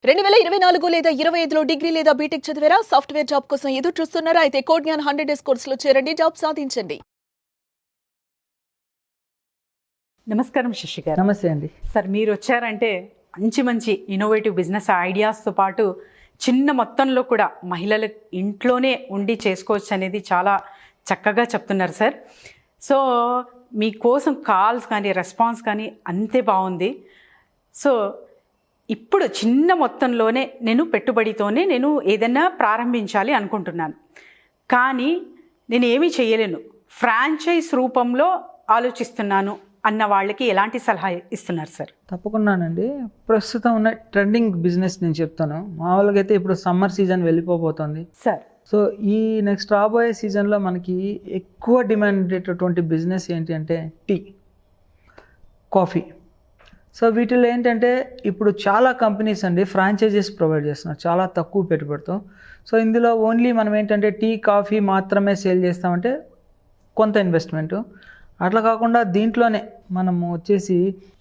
2024 లేదా 25లో డిగ్రీ లేదా బీటెక్ చదివారా? సాఫ్ట్‌వేర్ జాబ్ కోసం ఎదురు చూస్తున్నారా? అయితే కోడ్ జ్ఞాన్ 100 డేస్ కోర్సులో చేరండి, జాబ్ సాధించండి. నమస్కారం శశి గారు. నమస్తే అండి. సార్ మీరు వచ్చారంటే మంచి ఇన్నోవేటివ్ బిజినెస్ ఐడియాస్తో పాటు చిన్న మొత్తంలో కూడా మహిళలు ఇంట్లోనే ఉండి చేసుకోవచ్చు అనేది చాలా చక్కగా చెప్తున్నారు సార్. సో మీకోసం కాల్స్ కానీ రెస్పాన్స్ కానీ అంతే బాగుంది. సో ఇప్పుడు చిన్న మొత్తంలోనే నేను పెట్టుబడితోనే నేను ఏదైనా ప్రారంభించాలి అనుకుంటున్నాను, కానీ నేను ఏమీ చేయలేను, ఫ్రాంచైజ్ రూపంలో ఆలోచిస్తున్నాను అన్న వాళ్ళకి ఎలాంటి సలహా ఇస్తున్నారు సార్? తప్పకుండానండి. ప్రస్తుతం ఉన్న ట్రెండింగ్ బిజినెస్ నేను చెప్తాను. మామూలుగా అయితే ఇప్పుడు సమ్మర్ సీజన్ వెళ్ళిపోతుంది సార్. సో ఈ నెక్స్ట్ రాబోయే సీజన్లో మనకి ఎక్కువ డిమాండ్ ఉండేటటువంటి బిజినెస్ ఏంటి అంటే టీ, కాఫీ. సో వీటిలో ఏంటంటే ఇప్పుడు చాలా కంపెనీస్ అండి ఫ్రాంచైజెస్ ప్రొవైడ్ చేస్తున్నారు చాలా తక్కువ పెట్టుబడితో. సో ఇందులో ఓన్లీ మనం ఏంటంటే టీ, కాఫీ మాత్రమే సేల్ చేస్తామంటే కొంత ఇన్వెస్ట్మెంటు. అట్లా కాకుండా దీంట్లోనే మనము వచ్చేసి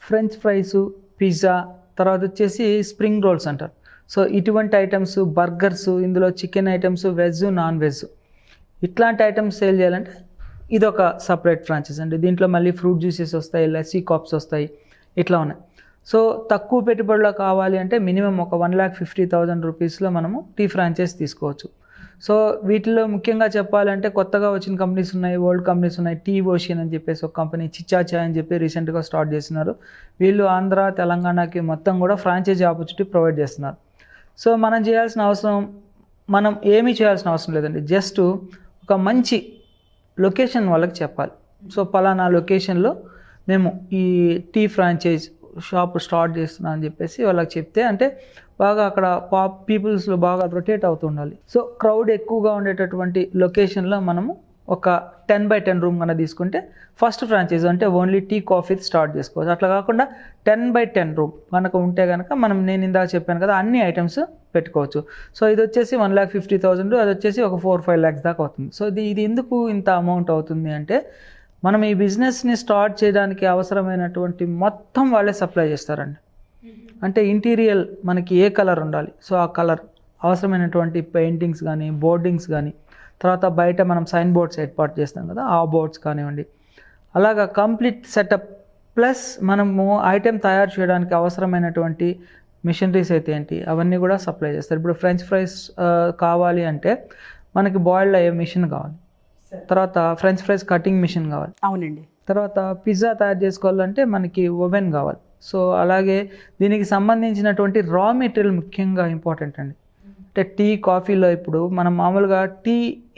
ఫ్రెంచ్ ఫ్రైస్, పిజ్జా, తర్వాత వచ్చేసి స్ప్రింగ్ రోల్స్ అంటారు. సో ఇటువంటి ఐటమ్స్, బర్గర్స్, ఇందులో chicken items, veg, non veg ఇట్లాంటి ఐటమ్స్ సేల్ చేయాలంటే ఇదొక సపరేట్ ఫ్రాంచైజ్ అండి. దీంట్లో మళ్ళీ ఫ్రూట్ జ్యూసెస్ వస్తాయి, లస్సీ కాప్స్ వస్తాయి, ఇట్లా ఉన్నాయి. సో తక్కువ పెట్టుబడిలో కావాలి అంటే మినిమం ఒక 1,50,000 రూపీస్లో మనము టీ ఫ్రాంచైజ్ తీసుకోవచ్చు. సో వీటిలో ముఖ్యంగా చెప్పాలంటే కొత్తగా వచ్చిన కంపెనీస్ ఉన్నాయి, ఓల్డ్ కంపెనీస్ ఉన్నాయి. టీ ఓషియన్ అని చెప్పేసి ఒక కంపెనీ, చిచ్చా చాయ్ అని చెప్పి రీసెంట్గా స్టార్ట్ చేస్తున్నారు. వీళ్ళు ఆంధ్ర, తెలంగాణకి మొత్తం కూడా ఫ్రాంచైజీ ఆపర్చునిటీ ప్రొవైడ్ చేస్తున్నారు. సో మనం ఏమీ చేయాల్సిన అవసరం లేదండి. జస్ట్ ఒక మంచి లొకేషన్ వాళ్ళకి చెప్పాలి. సో పలానా లొకేషన్లో మేము ఈ టీ ఫ్రాంచైజ్ షాప్ స్టార్ట్ చేస్తున్నాం అని చెప్పేసి వాళ్ళకి చెప్తే, అంటే బాగా అక్కడ పీపుల్స్లో బాగా రొటేట్ అవుతూ ఉండాలి. సో క్రౌడ్ ఎక్కువగా ఉండేటటువంటి లొకేషన్లో మనము ఒక 10x10 రూమ్ కన్నా తీసుకుంటే ఫస్ట్ ఫ్రాంచైజ్ అంటే ఓన్లీ టీ, కాఫీ స్టార్ట్ చేసుకోవచ్చు. అట్లా కాకుండా 10x10 రూమ్ కనుక ఉంటే కనుక నేను ఇందాక చెప్పాను కదా అన్ని ఐటమ్స్ పెట్టుకోవచ్చు. సో ఇది వచ్చేసి 1,50,000, అది వచ్చేసి ఒక 4-5 lakhs దాకా అవుతుంది. సో ఇది ఎందుకు ఇంత అమౌంట్ అవుతుంది అంటే మనం ఈ బిజినెస్ని స్టార్ట్ చేయడానికి అవసరమైనటువంటి మొత్తం వాళ్ళే సప్లై చేస్తారండి. అంటే ఇంటీరియర్ మనకి ఏ కలర్ ఉండాలి, సో ఆ కలర్, అవసరమైనటువంటి పెయింటింగ్స్ కానీ, బోర్డింగ్స్ కానీ, తర్వాత బయట మనం సైన్ బోర్డ్స్ ఏర్పాటు చేస్తాం కదా ఆ బోర్డ్స్ కానివ్వండి, అలాగా కంప్లీట్ సెటప్. ప్లస్ మనము ఐటెం తయారు చేయడానికి అవసరమైనటువంటి మిషనరీస్ అయితే ఏంటి అవన్నీ కూడా సప్లై చేస్తారు. ఇప్పుడు ఫ్రెంచ్ ఫ్రైస్ కావాలి అంటే మనకి బాయిల్డ్ అయ్యే మిషన్ కావాలి, తర్వాత ఫ్రెంచ్ ఫ్రైస్ కటింగ్ మిషన్ కావాలి. అవునండి. తర్వాత పిజ్జా తయారు చేసుకోవాలంటే మనకి ఓవెన్ కావాలి. సో అలాగే దీనికి సంబంధించినటువంటి రా మెటీరియల్ ముఖ్యంగా ఇంపార్టెంట్ అండి. అంటే టీ, కాఫీలో ఇప్పుడు మనం మామూలుగా టీ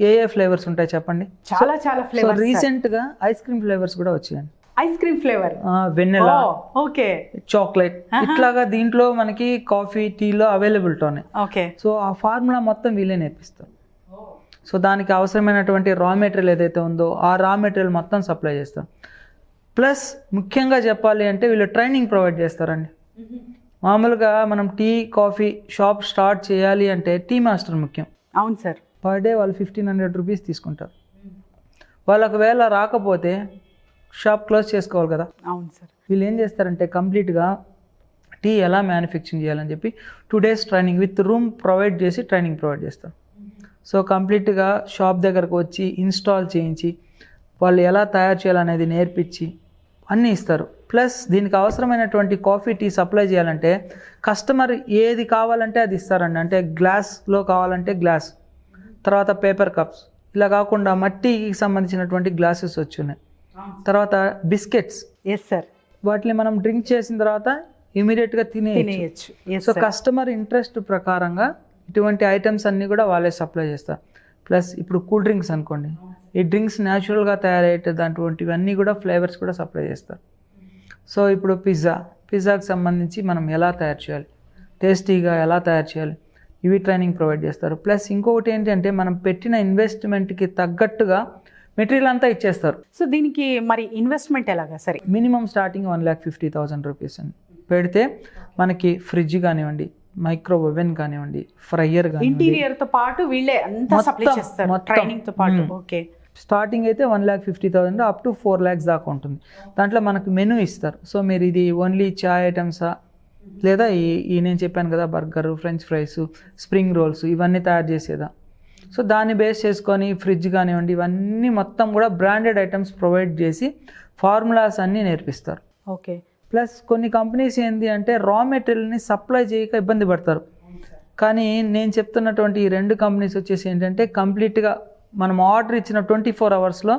ఏ ఫ్లేవర్స్ ఉంటాయి చెప్పండి? చాలా ఫ్లేవర్స్. సో రీసెంట్గా ఐస్ క్రీమ్ ఫ్లేవర్స్ కూడా వచ్చాయండి. ఐస్ క్రీమ్ ఫ్లేవర్, వెన్నెలా, ఓకే, చాక్లెట్, ఇట్లాగా దీంట్లో మనకి కాఫీ, టీలో అవైలబిలిటీ ఉన్నాయి. ఓకే. సో ఆ ఫార్ములా మొత్తం వీళ్ళే నేర్పిస్తారు. సో దానికి అవసరమైనటువంటి రా మెటీరియల్ ఏదైతే ఉందో ఆ రా మెటీరియల్ మొత్తం సప్లై చేస్తారు. ప్లస్ ముఖ్యంగా చెప్పాలి అంటే వీళ్ళు ట్రైనింగ్ ప్రొవైడ్ చేస్తారండి. మామూలుగా మనం టీ, కాఫీ షాప్ స్టార్ట్ చేయాలి అంటే టీ మాస్టర్ ముఖ్యం. అవును సార్. పర్ డే వాళ్ళు 1,500 రూపీస్ తీసుకుంటారు. వాళ్ళు ఒకవేళ రాకపోతే షాప్ క్లోజ్ చేసుకోవాలి కదా. అవును సార్. వీళ్ళు ఏం చేస్తారంటే కంప్లీట్గా టీ ఎలా మ్యానుఫ్యాక్చరింగ్ చేయాలని చెప్పి 2 days training with room provide చేసి ట్రైనింగ్ ప్రొవైడ్ చేస్తారు. సో కంప్లీట్గా షాప్ దగ్గరకు వచ్చి ఇన్స్టాల్ చేయించి వాళ్ళు ఎలా తయారు చేయాలనేది నేర్పించి అన్నీ ఇస్తారు. ప్లస్ దీనికి అవసరమైనటువంటి కాఫీ, టీ సప్లై చేయాలంటే కస్టమర్ ఏది కావాలంటే అది ఇస్తారండి. అంటే గ్లాస్లో కావాలంటే గ్లాస్, తర్వాత పేపర్ కప్స్, ఇలా కాకుండా మట్టికి సంబంధించినటువంటి గ్లాసెస్ వచ్చున్నాయి. తర్వాత బిస్కెట్స్, ఎస్ సార్, వాటిని మనం డ్రింక్ చేసిన తర్వాత ఇమీడియట్గా తినేయచ్చు. సో కస్టమర్ ఇంట్రెస్ట్ ప్రకారంగా ఇటువంటి ఐటమ్స్ అన్నీ కూడా వాళ్ళే సప్లై చేస్తారు. ప్లస్ ఇప్పుడు కూల్ డ్రింక్స్ అనుకోండి, ఈ డ్రింక్స్ న్యాచురల్గా తయారయ్యేటటువంటివన్నీ కూడా ఫ్లేవర్స్ కూడా సప్లై చేస్తారు. సో ఇప్పుడు పిజ్జాకి సంబంధించి మనం ఎలా తయారు చేయాలి, టేస్టీగా ఎలా తయారు చేయాలి, ఇవి ట్రైనింగ్ ప్రొవైడ్ చేస్తారు. ప్లస్ ఇంకొకటి ఏంటంటే మనం పెట్టిన ఇన్వెస్ట్మెంట్కి తగ్గట్టుగా మెటీరియల్ అంతా ఇచ్చేస్తారు. సో దీనికి మరి ఇన్వెస్ట్మెంట్ ఎలాగా సరే? మినిమం స్టార్టింగ్ 1,50,000 రూపీస్ అని పెడితే మనకి ఫ్రిడ్జ్ కానివ్వండి, మైక్రో ఓవెన్ కానివ్వండి, ఫ్రైయర్ కానివ్వండి, ఇంటీరియర్ తో పాటు వీళ్ళే అంతా సప్లై చేస్తారు ట్రైనింగ్ తో పాటు. ఓకే. స్టార్టింగ్ అయితే 1,50,000 అప్ టు 4 lakhs దాకా ఉంటుంది. దాంట్లో మనకు మెనూ ఇస్తారు. సో మీరు ఇది ఓన్లీ చాయ్ ఐటమ్సా, లేదా ఈ నేను చెప్పాను కదా burger, French fries, spring rolls ఇవన్నీ తయారు చేసేదా. సో దాన్ని బేస్ చేసుకొని ఫ్రిడ్జ్ కానివ్వండి ఇవన్నీ మొత్తం కూడా బ్రాండెడ్ ఐటమ్స్ ప్రొవైడ్ చేసి ఫార్ములాస్ అన్నీ నేర్పిస్తారు. ఓకే. ప్లస్ కొన్ని కంపెనీస్ ఏంటి అంటే రా మెటీరియల్ని సప్లై చేయక ఇబ్బంది పడతారు. కానీ నేను చెప్తున్నటువంటి ఈ 2 కంపెనీస్ వచ్చేసి ఏంటంటే కంప్లీట్గా మనం ఆర్డర్ ఇచ్చిన 24 అవర్స్లో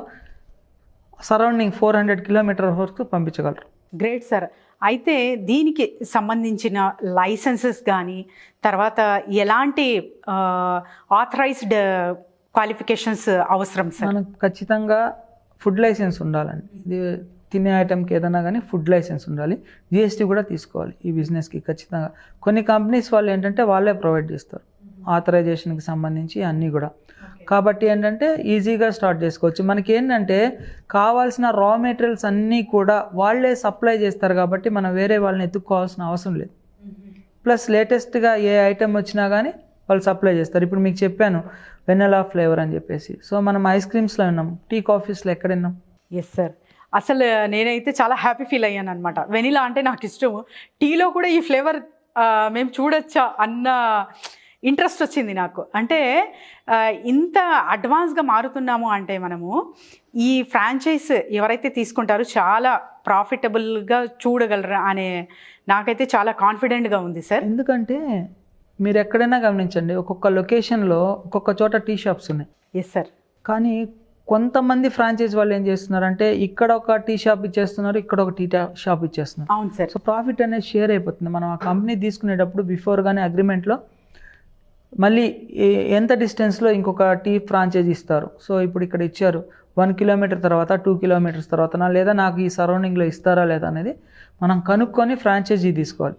సరౌండింగ్ 400 కిలోమీటర్ వరకు పంపించగలరు. Great sir. అయితే దీనికి సంబంధించిన లైసెన్సెస్ కానీ తర్వాత ఎలాంటి ఆథరైజ్డ్ క్వాలిఫికేషన్స్ అవసరం సార్? మనకు ఖచ్చితంగా ఫుడ్ లైసెన్స్ ఉండాలండి. ఇది తినే ఐటమ్కి ఏదైనా కానీ ఫుడ్ లైసెన్స్ ఉండాలి. జిఎస్టీ కూడా తీసుకోవాలి ఈ బిజినెస్కి ఖచ్చితంగా. కొన్ని కంపెనీస్ వాళ్ళు ఏంటంటే వాళ్ళే ప్రొవైడ్ చేస్తారు ఆథరైజేషన్కి సంబంధించి అన్నీ కూడా. కాబట్టి ఏంటంటే ఈజీగా స్టార్ట్ చేసుకోవచ్చు. మనకి ఏంటంటే కావాల్సిన రా మెటీరియల్స్ అన్నీ కూడా వాళ్ళే సప్లై చేస్తారు కాబట్టి మనం వేరే వాళ్ళని ఎత్తుక్కోవాల్సిన అవసరం లేదు. ప్లస్ లేటెస్ట్గా ఏ ఐటెం వచ్చినా కానీ వాళ్ళు సప్లై చేస్తారు. ఇప్పుడు మీకు చెప్పాను వెనిలా ఫ్లేవర్ అని చెప్పేసి. సో మనం ఐస్ క్రీమ్స్లో విన్నాం, టీ కాఫీస్లో ఎక్కడ విన్నాం? Yes sir. అసలు నేనైతే చాలా హ్యాపీ ఫీల్ అయ్యాను అనమాట. వెనిలా అంటే నాకు ఇష్టము, టీలో కూడా ఈ ఫ్లేవర్ మేము చూడొచ్చా అన్న ఇంట్రెస్ట్ వచ్చింది నాకు. అంటే ఇంత అడ్వాన్స్గా మారుతున్నాము అంటే మనము ఈ ఫ్రాంచైజ్ ఎవరైతే తీసుకుంటారో చాలా ప్రాఫిటబుల్గా చూడగలరా అనే నాకైతే చాలా కాన్ఫిడెంట్గా ఉంది సార్. ఎందుకంటే మీరు ఎక్కడైనా గమనించండి, ఒక్కొక్క లొకేషన్లో ఒక్కొక్క చోట టీ షాప్స్ ఉన్నాయి. Yes sir. కానీ కొంతమంది ఫ్రాంచైజ్ వాళ్ళు ఏం చేస్తున్నారంటే ఇక్కడ ఒక టీ షాప్ ఇచ్చేస్తున్నారు, ఇక్కడ ఒక టీ షాప్ ఇచ్చేస్తున్నారు. అవును సార్. సో ప్రాఫిట్ అనేది షేర్ అయిపోతుంది. మనం ఆ కంపెనీ తీసుకునేటప్పుడు బిఫోర్ కానీ అగ్రిమెంట్లో మళ్ళీ ఎంత డిస్టెన్స్లో ఇంకొక టీ ఫ్రాంచైజ్ ఇస్తారు. సో ఇప్పుడు ఇక్కడ ఇచ్చారు 1 కిలోమీటర్ తర్వాత 2 కిలోమీటర్స్ తర్వాత లేదా నాకు ఈ సరౌండింగ్లో ఇస్తారా లేదా అనేది మనం కనుక్కొని ఫ్రాంచైజీ తీసుకోవాలి.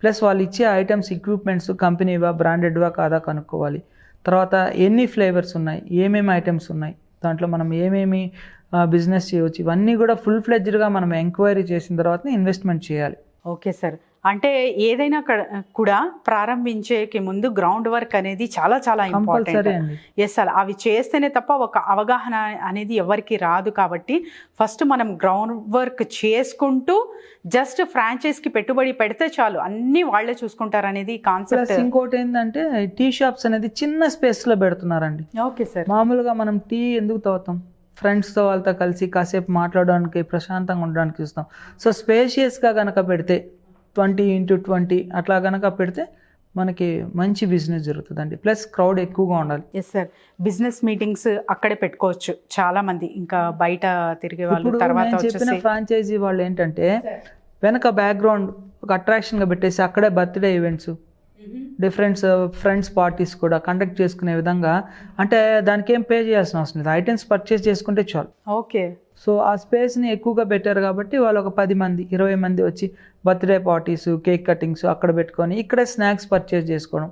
ప్లస్ వాళ్ళు ఇచ్చే ఐటమ్స్ ఎక్విప్మెంట్స్ కంపెనీవా బ్రాండెడ్వా కాదా కనుక్కోవాలి. తర్వాత ఎన్ని ఫ్లేవర్స్ ఉన్నాయి, ఏమేమి ఐటమ్స్ ఉన్నాయి, దాంట్లో మనం ఏమేమి బిజినెస్ చేయవచ్చు, ఇవన్నీ కూడా ఫుల్ ఫ్లెడ్జ్డ్గా మనం ఎంక్వైరీ చేసిన తర్వాత ఇన్వెస్ట్మెంట్ చేయాలి. Okay sir. అంటే ఏదైనా కూడా ప్రారంభించేకి ముందు గ్రౌండ్ వర్క్ అనేది చాలా చాలా ఇంపార్టెంట్. Yes sir. అవి చేస్తేనే తప్ప ఒక అవగాహన అనేది ఎవరికి రాదు. కాబట్టి ఫస్ట్ మనం గ్రౌండ్ వర్క్ చేసుకుంటూ జస్ట్ ఫ్రాంచైజ్కి పెట్టుబడి పెడితే చాలు, అన్నీ వాళ్ళే చూసుకుంటారు అనేది కాన్సెప్ట్. ఇంకోటి ఏంటంటే టీ షాప్స్ అనేది చిన్న స్పేస్లో పెడుతున్నారండి. Okay sir. మామూలుగా మనం టీ ఎందుకు తాగుతాం? ఫ్రెండ్స్తో వాళ్ళతో కలిసి కాసేపు మాట్లాడడానికి, ప్రశాంతంగా ఉండడానికి చూస్తాం. సో స్పేషియస్గా కనుక పెడితే 20x20 అట్లా కనుక పెడితే మనకి మంచి బిజినెస్ జరుగుతుందండి. ప్లస్ క్రౌడ్ ఎక్కువగా ఉండాలి. Yes sir. బిజినెస్ మీటింగ్స్ అక్కడే పెట్టుకోవచ్చు చాలా మంది, ఇంకా బయట తిరిగే వాళ్ళు. తర్వాత చెప్పిన ఫ్రాంచైజీ వాళ్ళు ఏంటంటే వెనక బ్యాక్గ్రౌండ్ ఒక అట్రాక్షన్గా పెట్టేసి అక్కడే birthday events, different friends parties కూడా కండక్ట్ చేసుకునే విధంగా, అంటే దానికి ఏం పే చేయాల్సిన అవసరం లేదు, ఐటమ్స్ పర్చేస్ చేసుకుంటే చాలు. ఓకే. సో ఆ స్పేస్ని ఎక్కువగా పెట్టారు కాబట్టి వాళ్ళు ఒక 10 మంది 20 మంది వచ్చి బర్త్డే పార్టీస్, కేక్ కటింగ్స్ అక్కడ పెట్టుకొని ఇక్కడే స్నాక్స్ పర్చేస్ చేసుకోవడం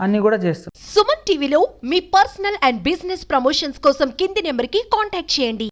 అన్నీ కూడా చేస్తారు. సుమన్ టీవీలో మీ పర్సనల్ అండ్ బిజినెస్ ప్రమోషన్స్ కోసం కింది నెంబర్కి కాంటాక్ట్ చేయండి.